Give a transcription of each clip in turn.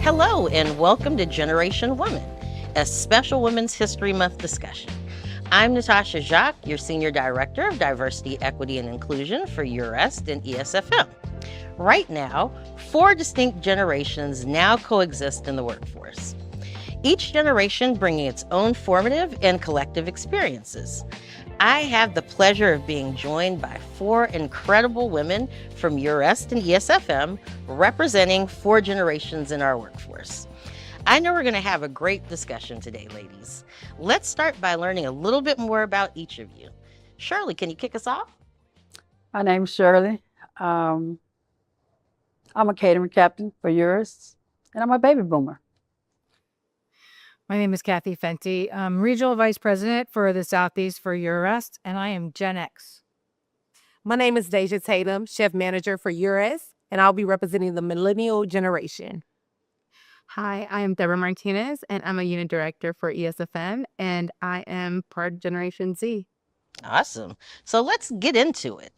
Hello, and welcome to Generation Woman, a special Women's History Month discussion. I'm Natasha Jacques, your Senior Director of Diversity, Equity, and Inclusion for UREST and ESFM. Right now, 4 distinct generations now coexist in the workforce, each generation bringing its own formative and collective experiences. I have the pleasure of being joined by 4 incredible women from UREST and ESFM representing 4 generations in our workforce. I know we're going to have a great discussion today, ladies. Let's start by learning a little bit more about each of you. Shirley, can you kick us off? My name's Shirley. I'm a catering captain for yours, and I'm a baby boomer. My name is Kathy Fenty. I'm Regional Vice President for the Southeast for UREST, and I am Gen X. My name is Deja Tatum, Chef Manager for UREST, and I'll be representing the millennial generation. Hi, I am Deborah Martinez, and I'm a Unit Director for ESFM, and I am part Generation Z. Awesome. So let's get into it.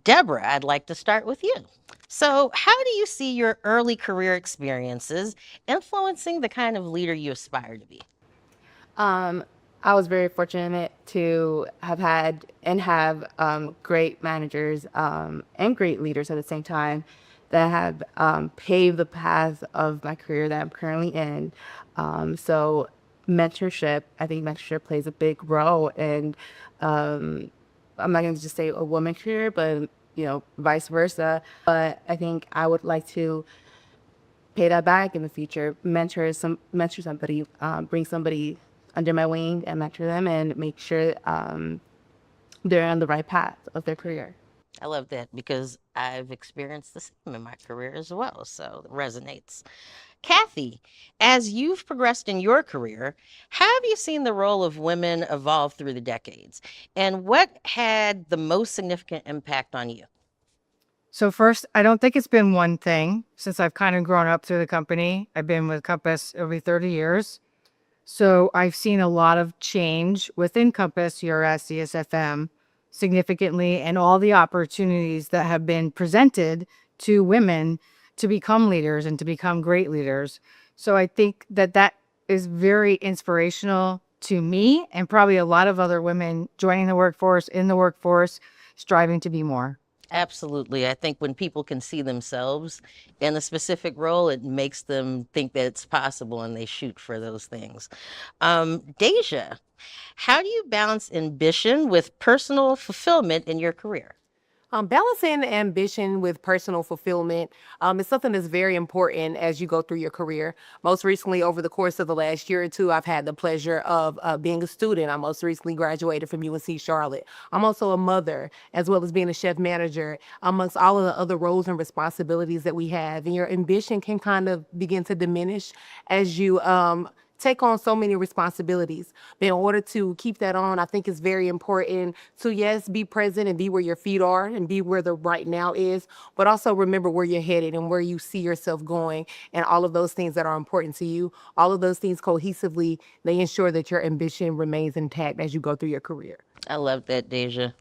Deborah, I'd like to start with you. So, how do you see your early career experiences influencing the kind of leader you aspire to be? I was very fortunate to have had and have great managers and great leaders at the same time that have paved the path of my career that I'm currently in. So mentorship, I think mentorship plays a big role in, I'm not going to just say a woman career, but vice versa. But I think I would like to pay that back in the future, mentor somebody, bring somebody under my wing and mentor them and make sure they're on the right path of their career. I love that because I've experienced the same in my career as well, so it resonates. Kathy, as you've progressed in your career, how have you seen the role of women evolve through the decades? And what had the most significant impact on you? So first, I don't think it's been one thing since I've kind of grown up through the company. I've been with Compass over 30 years. So I've seen a lot of change within Compass, URS, ESFM significantly, and all the opportunities that have been presented to women to become leaders and to become great leaders. So I think that is very inspirational to me and probably a lot of other women joining the workforce, in the workforce, striving to be more. Absolutely. I think when people can see themselves in a specific role, it makes them think that it's possible and they shoot for those things. Deja, how do you balance ambition with personal fulfillment in your career? Balancing ambition with personal fulfillment is something that's very important as you go through your career. Most recently, over the course of the last year or two, I've had the pleasure of being a student. I most recently graduated from UNC Charlotte. I'm also a mother, as well as being a chef manager, amongst all of the other roles and responsibilities that we have. And your ambition can kind of begin to diminish as you take on so many responsibilities. But in order to keep that on, I think it's very important to, yes, be present and be where your feet are and be where the right now is, but also remember where you're headed and where you see yourself going and all of those things that are important to you. All of those things cohesively, they ensure that your ambition remains intact as you go through your career. I love that, Deja.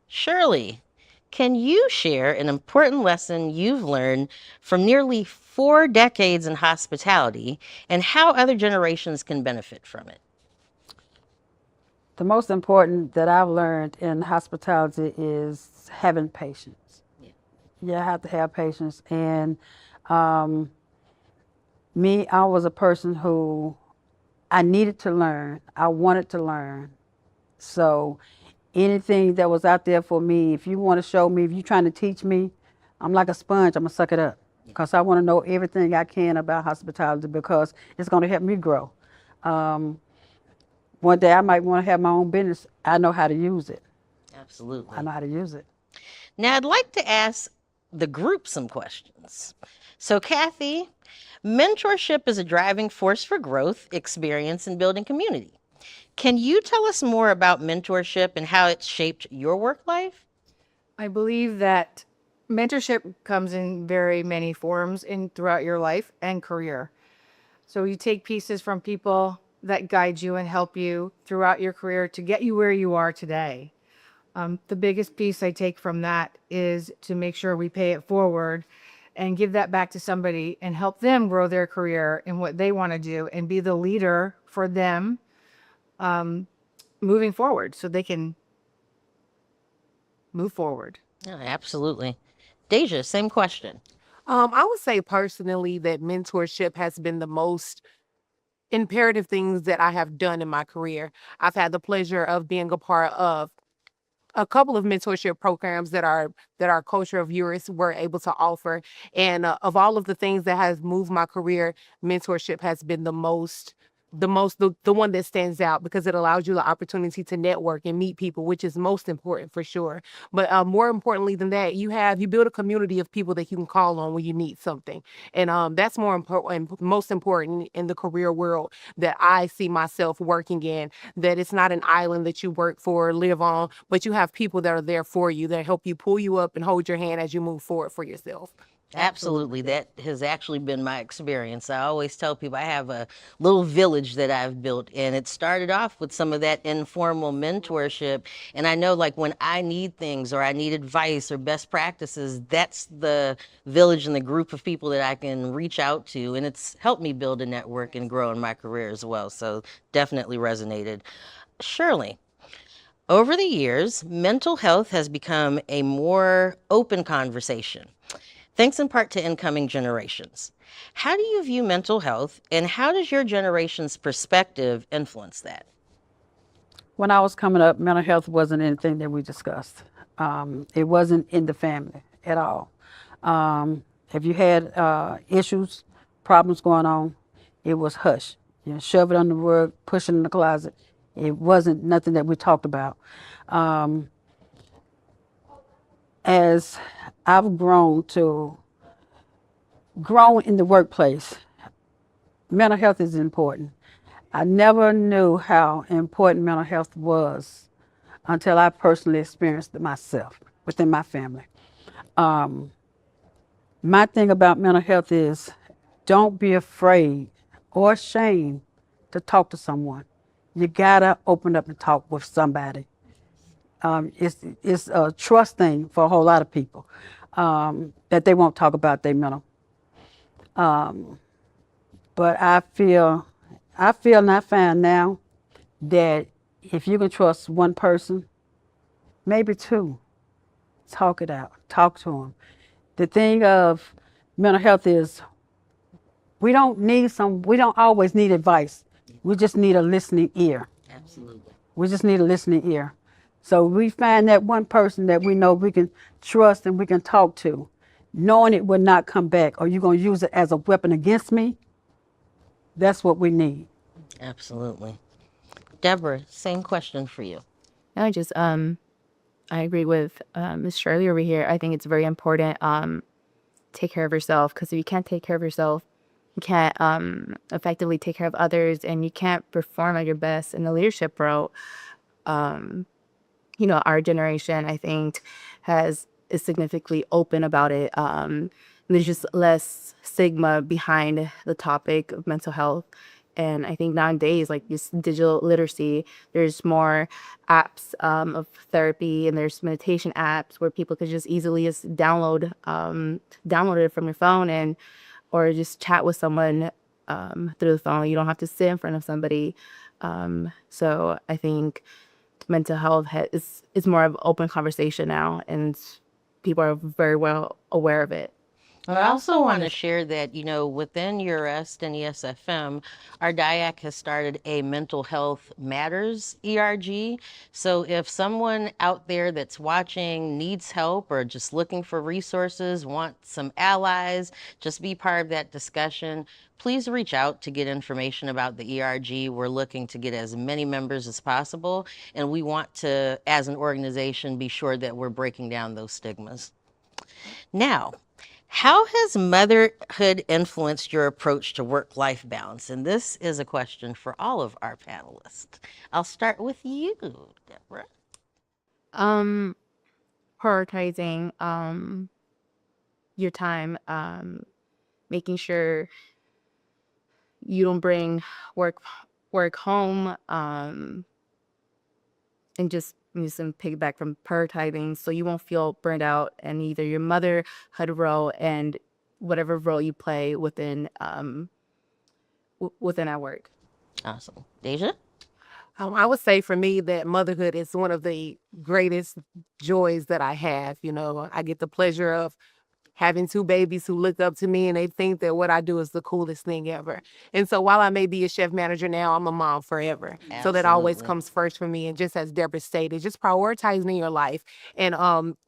Shirley, can you share an important lesson you've learned from nearly 4 decades in hospitality and how other generations can benefit from it? The most important that I've learned in hospitality is having patience. You have to have patience. And me, I was a person who I needed to learn. I wanted to learn. So anything that was out there for me, if you want to show me, if you're trying to teach me, I'm like a sponge. I'm going to suck it up because I want to know everything I can about hospitality because it's going to help me grow. One day I might want to have my own business. I know how to use it. Absolutely. I know how to use it. Now, I'd like to ask the group some questions. So, Kathy, mentorship is a driving force for growth, experience, and building community. Can you tell us more about mentorship and how it's shaped your work life? I believe that mentorship comes in very many forms throughout your life and career. So you take pieces from people that guide you and help you throughout your career to get you where you are today. The biggest piece I take from that is to make sure we pay it forward and give that back to somebody and help them grow their career in what they want to do and be the leader for them moving forward so they can move forward. Yeah, absolutely. Deja, same question. I would say personally that mentorship has been the most imperative things that I have done in my career. I've had the pleasure of being a part of a couple of mentorship programs that our cultural viewers were able to offer, and of all of the things that has moved my career, mentorship has been the one that stands out because it allows you the opportunity to network and meet people, which is most important for sure. But more importantly than that, you build a community of people that you can call on when you need something, and that's more important, most important in the career world that I see myself working in. That it's not an island that you work for, live on, but you have people that are there for you that help you pull you up and hold your hand as you move forward for yourself. Absolutely. That has actually been my experience. I always tell people I have a little village that I've built, and it started off with some of that informal mentorship. And I know, like, when I need things or I need advice or best practices, that's the village and the group of people that I can reach out to. And it's helped me build a network and grow in my career as well. So definitely resonated. Shirley, over the years, mental health has become a more open conversation, thanks in part to incoming generations. How do you view mental health, and how does your generation's perspective influence that? When I was coming up, mental health wasn't anything that we discussed. It wasn't in the family at all. If you had issues, problems going on, it was hush. You know, shove it under the rug, push it in the closet. It wasn't nothing that we talked about. As I've grown in the workplace, mental health is important. I never knew how important mental health was until I personally experienced it myself within my family. My thing about mental health is don't be afraid or ashamed to talk to someone. You gotta open up and talk with somebody. It's a trust thing for a whole lot of people that they won't talk about their mental. But I feel and I find now that if you can trust one person, maybe two, talk it out, talk to them. The thing of mental health is we don't always need advice. We just need a listening ear. Absolutely. We just need a listening ear. So we find that one person that we know we can trust and we can talk to, knowing it will not come back, or you're going to use it as a weapon against me. That's what we need. Absolutely. Deborah, same question for you. I just I agree with Miss Shirley over here. I think it's very important take care of yourself, because if you can't take care of yourself, you can't effectively take care of others, and you can't perform at your best in the leadership role. Our generation, I think, is significantly open about it. There's just less stigma behind the topic of mental health. And I think nowadays, like this digital literacy, there's more apps of therapy, and there's meditation apps where people could just easily just download it from your phone, and or just chat with someone through the phone. You don't have to sit in front of somebody. So I think mental health is more of an open conversation now, and people are very well aware of it. I also want to share that, within UREST and ESFM, our DIAC has started a Mental Health Matters ERG. So if someone out there that's watching needs help or just looking for resources, wants some allies, just be part of that discussion, please reach out to get information about the ERG. We're looking to get as many members as possible, and we want to, as an organization, be sure that we're breaking down those stigmas. Now, how has motherhood influenced your approach to work-life balance? And this is a question for all of our panelists. I'll start with you, Deborah. Prioritizing your time, making sure you don't bring work home, and just some piggyback from prioritizing, so you won't feel burned out and either your motherhood role and whatever role you play within within our work. Awesome. Deja? I would say for me that motherhood is one of the greatest joys that I have. I get the pleasure of having two babies who look up to me and they think that what I do is the coolest thing ever. And so while I may be a chef manager now, I'm a mom forever. So that always Absolutely. comes first for me. And just as Deborah stated, just prioritizing your life and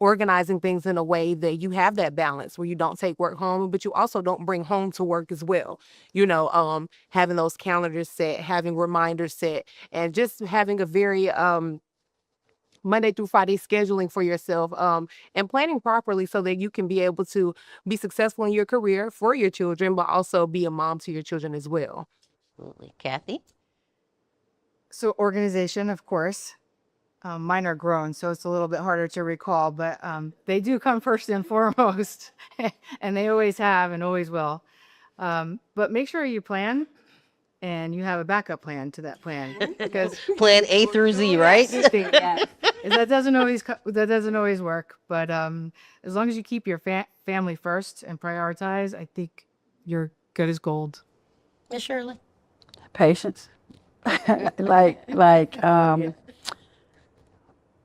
organizing things in a way that you have that balance where you don't take work home, but you also don't bring home to work as well. Having those calendars set, having reminders set, and just having a very Monday through Friday scheduling for yourself, and planning properly so that you can be able to be successful in your career for your children, but also be a mom to your children as well. Absolutely. Kathy? So organization, of course. Mine are grown, so it's a little bit harder to recall, but they do come first and foremost, and they always have and always will. But make sure you plan and you have a backup plan to that plan, because Plan A through Z, right? that doesn't always work. But as long as you keep your family first and prioritize, I think you're good as gold. Miss Shirley? Patience.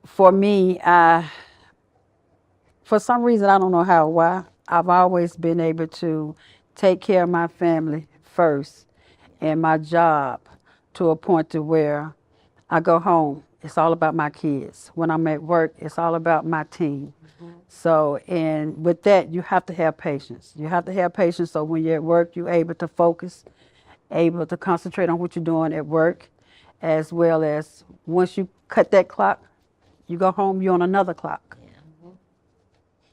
For me, for some reason, I don't know why, I've always been able to take care of my family first and my job to a point to where I go home, it's all about my kids. When I'm at work, it's all about my team. So, and with that, you have to have patience. You have to have patience so when you're at work, you're able to focus, able to concentrate on what you're doing at work, as well as once you cut that clock, you go home, you're on another clock.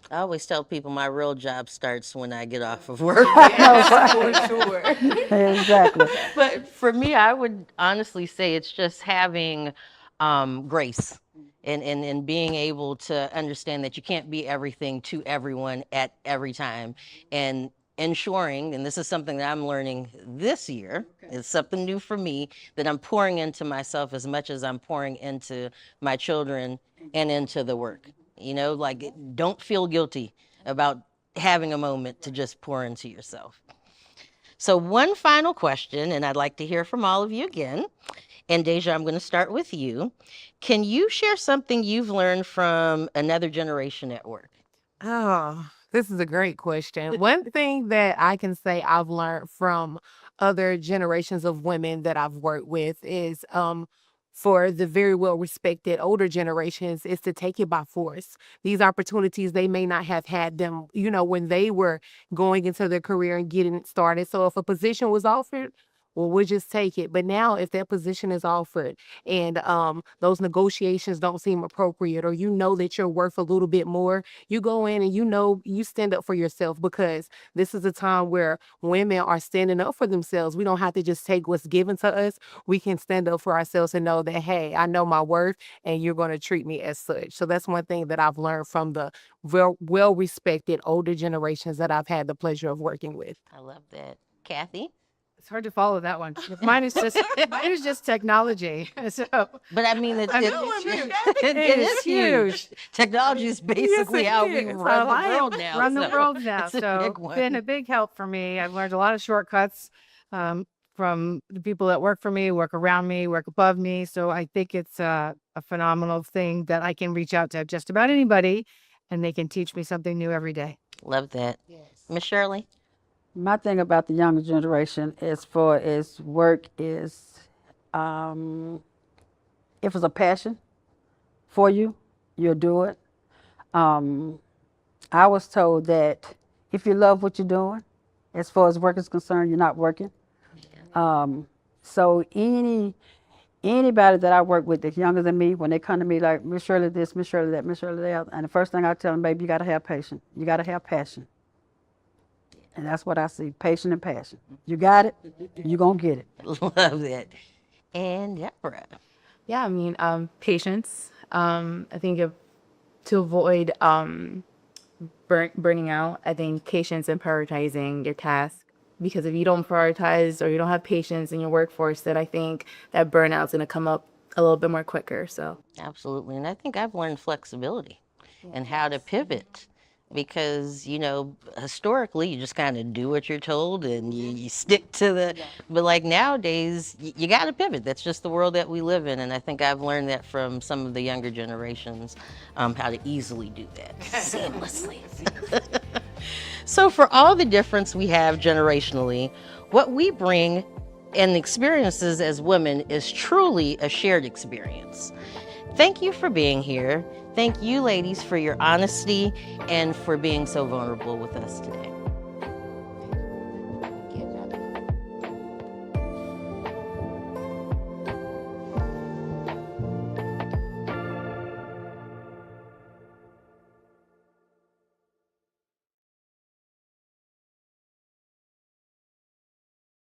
I always tell people my real job starts when I get off of work. For sure. Exactly. But for me, I would honestly say it's just having grace and being able to understand that you can't be everything to everyone at every time. And ensuring, and this is something that I'm learning this year, it's something new for me, that I'm pouring into myself as much as I'm pouring into my children and into the work. Like don't feel guilty about having a moment to just pour into yourself. So, one final question, and I'd like to hear from all of you again. And Deja, I'm going to start with you. Can you share something you've learned from another generation at work? Oh, this is a great question. One thing that I can say I've learned from other generations of women that I've worked with is for the very well respected older generations is to take it by force. These opportunities, they may not have had them, when they were going into their career and getting it started. So if a position was offered, well, we'll just take it. But now if that position is offered and those negotiations don't seem appropriate, or that you're worth a little bit more, you go in and you stand up for yourself, because this is a time where women are standing up for themselves. We don't have to just take what's given to us. We can stand up for ourselves and know that, hey, I know my worth and you're going to treat me as such. So that's one thing that I've learned from the well respected older generations that I've had the pleasure of working with. I love that. Kathy? It's hard to follow that one. Mine is just technology. So, But I mean, it is huge. Technology is basically how we is. run the world now. Run the world now. It's a So big one. been a big help for me. I've learned a lot of shortcuts from the people that work for me, work around me, work above me. So I think it's a phenomenal thing that I can reach out to just about anybody, and they can teach me something new every day. Love that. Miss Shirley? My thing about the younger generation is work is, if it's a passion for you, you'll do it. I was told that if you love what you're doing, as far as work is concerned, you're not working. So anybody that I work with that's younger than me, when they come to me like, Miss Shirley this, Miss Shirley that, Miss Shirley that, and the first thing I tell them, baby, you got to have patience. You got to have passion. And that's what I see, patience and passion. You got it, you're going to get it. Love that. And Deborah? Yeah, I mean, patience. I think to avoid burning out, I think patience and prioritizing your task. Because if you don't prioritize or you don't have patience in your workforce, then I think that burnout's going to come up a little bit more quicker. So Absolutely. And I think I've learned flexibility and how to pivot because, you know, historically you just kind of do what you're told and you stick to the, but like nowadays you got to pivot. That's just the world that we live in. And I think I've learned that from some of the younger generations, how to easily do that seamlessly. So for all the difference we have generationally, what we bring and experiences as women is truly a shared experience. Thank you for being here. Thank you, ladies, for your honesty and for being so vulnerable with us today.